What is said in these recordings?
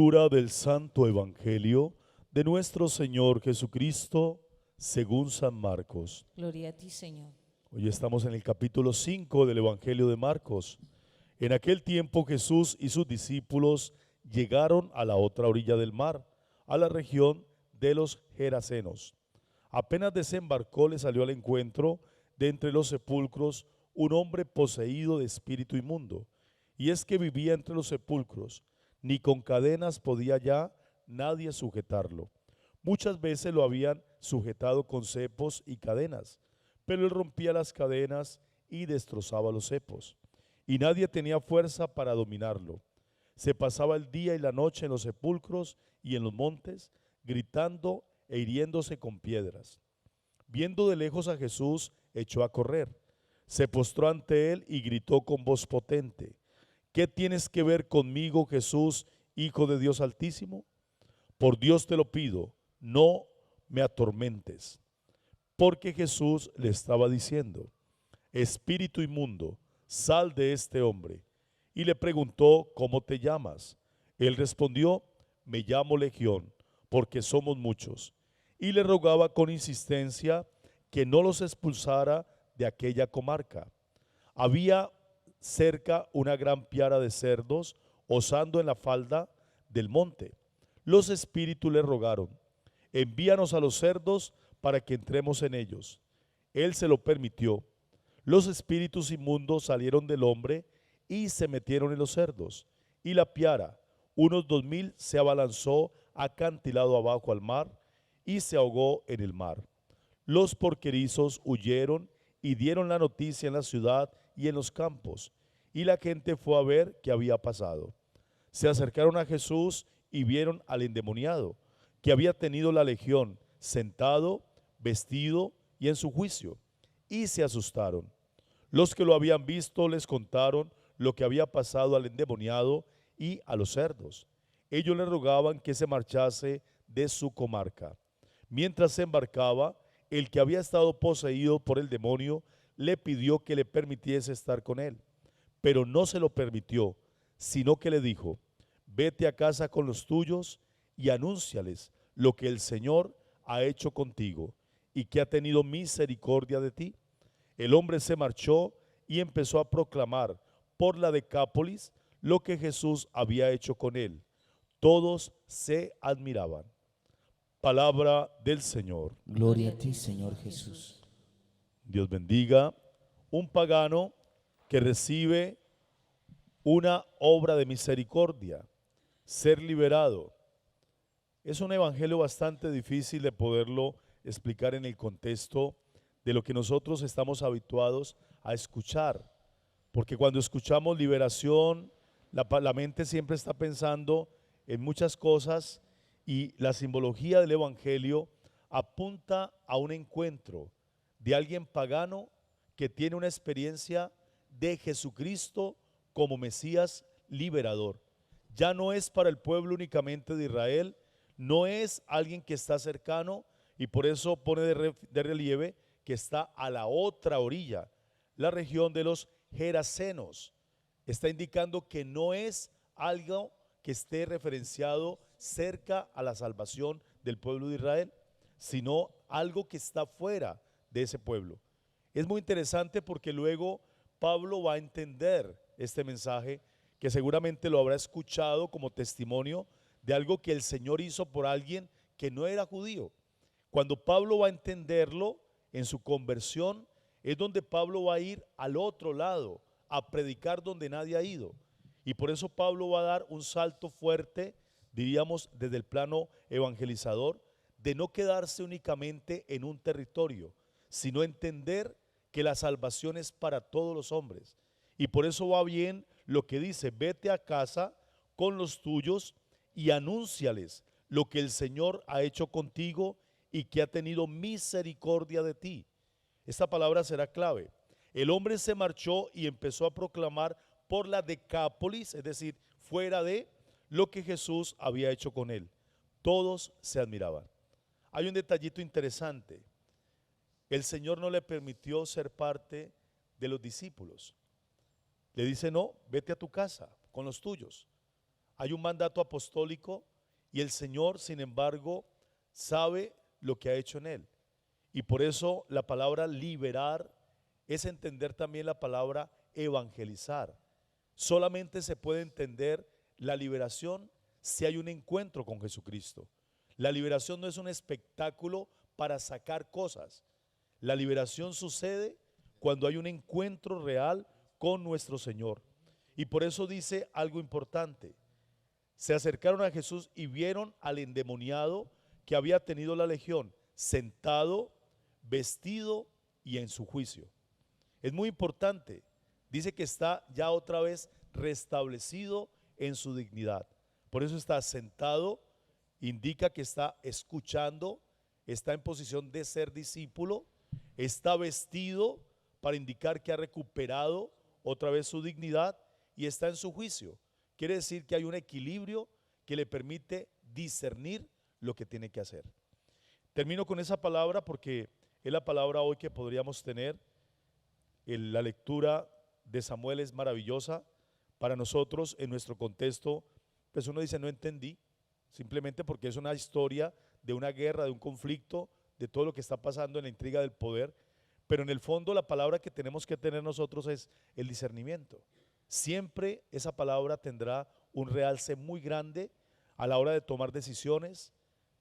Lectura del Santo Evangelio de nuestro Señor Jesucristo según San Marcos. Gloria a ti, Señor. Hoy estamos en el capítulo 5 del Evangelio de Marcos. En aquel tiempo Jesús y sus discípulos llegaron a la otra orilla del mar, a la región de los Gerasenos. Apenas desembarcó, le salió al encuentro de entre los sepulcros un hombre poseído de espíritu inmundo, y es que vivía entre los sepulcros. Ni con cadenas podía ya nadie sujetarlo. Muchas veces lo habían sujetado con cepos y cadenas, pero él rompía las cadenas y destrozaba los cepos, y nadie tenía fuerza para dominarlo. Se pasaba el día y la noche en los sepulcros y en los montes, gritando e hiriéndose con piedras. Viendo de lejos a Jesús, echó a correr. Se postró ante él y gritó con voz potente: ¿Qué tienes que ver conmigo, Jesús, Hijo de Dios Altísimo? Por Dios te lo pido, no me atormentes. Porque Jesús le estaba diciendo: Espíritu inmundo, sal de este hombre. Y le preguntó: ¿Cómo te llamas? Él respondió: Me llamo Legión, porque somos muchos. Y le rogaba con insistencia que no los expulsara de aquella comarca. Había cerca una gran piara de cerdos osando en la falda del monte. Los espíritus le rogaron: envíanos a los cerdos para que entremos en ellos. Él se lo permitió. Los espíritus inmundos salieron del hombre y se metieron en los cerdos. Y la piara, unos 2000, se abalanzó acantilado abajo al mar y se ahogó en el mar. Los porquerizos huyeron y dieron la noticia en la ciudad y en los campos, y la gente fue a ver qué había pasado. Se acercaron a Jesús y vieron al endemoniado, que había tenido la legión, sentado, vestido y en su juicio, y se asustaron. Los que lo habían visto les contaron lo que había pasado al endemoniado y a los cerdos. Ellos le rogaban que se marchase de su comarca. Mientras se embarcaba, el que había estado poseído por el demonio le pidió que le permitiese estar con él, pero no se lo permitió, sino que le dijo: vete a casa con los tuyos y anúnciales lo que el Señor ha hecho contigo y que ha tenido misericordia de ti. El hombre se marchó y empezó a proclamar por la Decápolis lo que Jesús había hecho con él. Todos se admiraban. Palabra del Señor. Gloria a ti, Señor Jesús. Dios bendiga. Un pagano que recibe una obra de misericordia, ser liberado. Es un evangelio bastante difícil de poderlo explicar en el contexto de lo que nosotros estamos habituados a escuchar, porque cuando escuchamos liberación, la mente siempre está pensando en muchas cosas, y la simbología del evangelio apunta a un encuentro de alguien pagano que tiene una experiencia de Jesucristo como Mesías liberador. Ya no es para el pueblo únicamente de Israel, no es alguien que está cercano, y por eso pone de relieve que está a la otra orilla, la región de los Gerasenos. Está indicando que no es algo que esté referenciado cerca a la salvación del pueblo de Israel, sino algo que está fuera de ese pueblo. Es muy interesante porque luego Pablo va a entender este mensaje, que seguramente lo habrá escuchado como testimonio de algo que el Señor hizo por alguien que no era judío. Cuando Pablo va a entenderlo en su conversión, es donde Pablo va a ir al otro lado, a predicar donde nadie ha ido. Y por eso Pablo va a dar un salto fuerte, diríamos, desde el plano evangelizador, de no quedarse únicamente en un territorio, sino entender que la salvación es para todos los hombres. Y por eso va bien lo que dice: vete a casa con los tuyos y anúnciales lo que el Señor ha hecho contigo y que ha tenido misericordia de ti. Esta palabra será clave. El hombre se marchó y empezó a proclamar por la Decápolis, es decir, fuera de lo que Jesús había hecho con él. Todos se admiraban. Hay un detallito interesante. El Señor no le permitió ser parte de los discípulos. Le dice: no, vete a tu casa con los tuyos. Hay un mandato apostólico y el Señor, sin embargo, sabe lo que ha hecho en él. Y por eso la palabra liberar es entender también la palabra evangelizar. Solamente se puede entender la liberación si hay un encuentro con Jesucristo. La liberación no es un espectáculo para sacar cosas. La liberación sucede cuando hay un encuentro real con nuestro Señor. Y por eso dice algo importante. Se acercaron a Jesús y vieron al endemoniado que había tenido la legión, sentado, vestido y en su juicio. Es muy importante. Dice que está ya otra vez restablecido en su dignidad. Por eso está sentado, indica que está escuchando, está en posición de ser discípulo, está vestido para indicar que ha recuperado otra vez su dignidad y está en su juicio. Quiere decir que hay un equilibrio que le permite discernir lo que tiene que hacer. Termino con esa palabra porque es la palabra hoy que podríamos tener. La lectura de Samuel es maravillosa para nosotros en nuestro contexto. Pues uno dice no entendí, simplemente porque es una historia de una guerra, de un conflicto, de todo lo que está pasando en la intriga del poder. Pero en el fondo la palabra que tenemos que tener nosotros es el discernimiento. Siempre esa palabra tendrá un realce muy grande a la hora de tomar decisiones,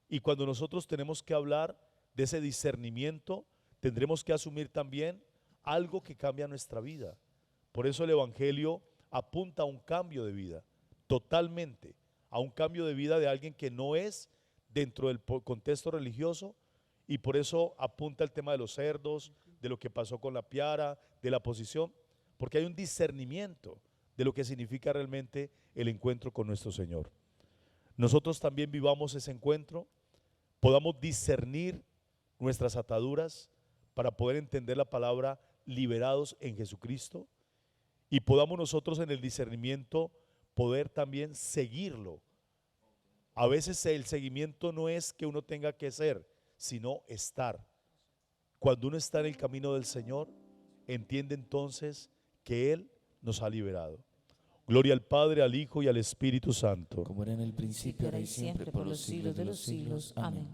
y cuando nosotros tenemos que hablar de ese discernimiento, tendremos que asumir también algo que cambia nuestra vida. Por eso el Evangelio apunta a un cambio de vida, totalmente, a un cambio de vida de alguien que no es dentro del contexto religioso, y por eso apunta al tema de los cerdos, de lo que pasó con la piara, de la posición, porque hay un discernimiento de lo que significa realmente el encuentro con nuestro Señor. Nosotros también vivamos ese encuentro, podamos discernir nuestras ataduras para poder entender la palabra liberados en Jesucristo, y podamos nosotros en el discernimiento poder también seguirlo. A veces el seguimiento no es que uno tenga que ser, sino estar. Cuando uno está en el camino del Señor, entiende entonces que Él nos ha liberado. Gloria al Padre, al Hijo y al Espíritu Santo. Como era en el principio, ahora y siempre, por los siglos de los siglos. Amén.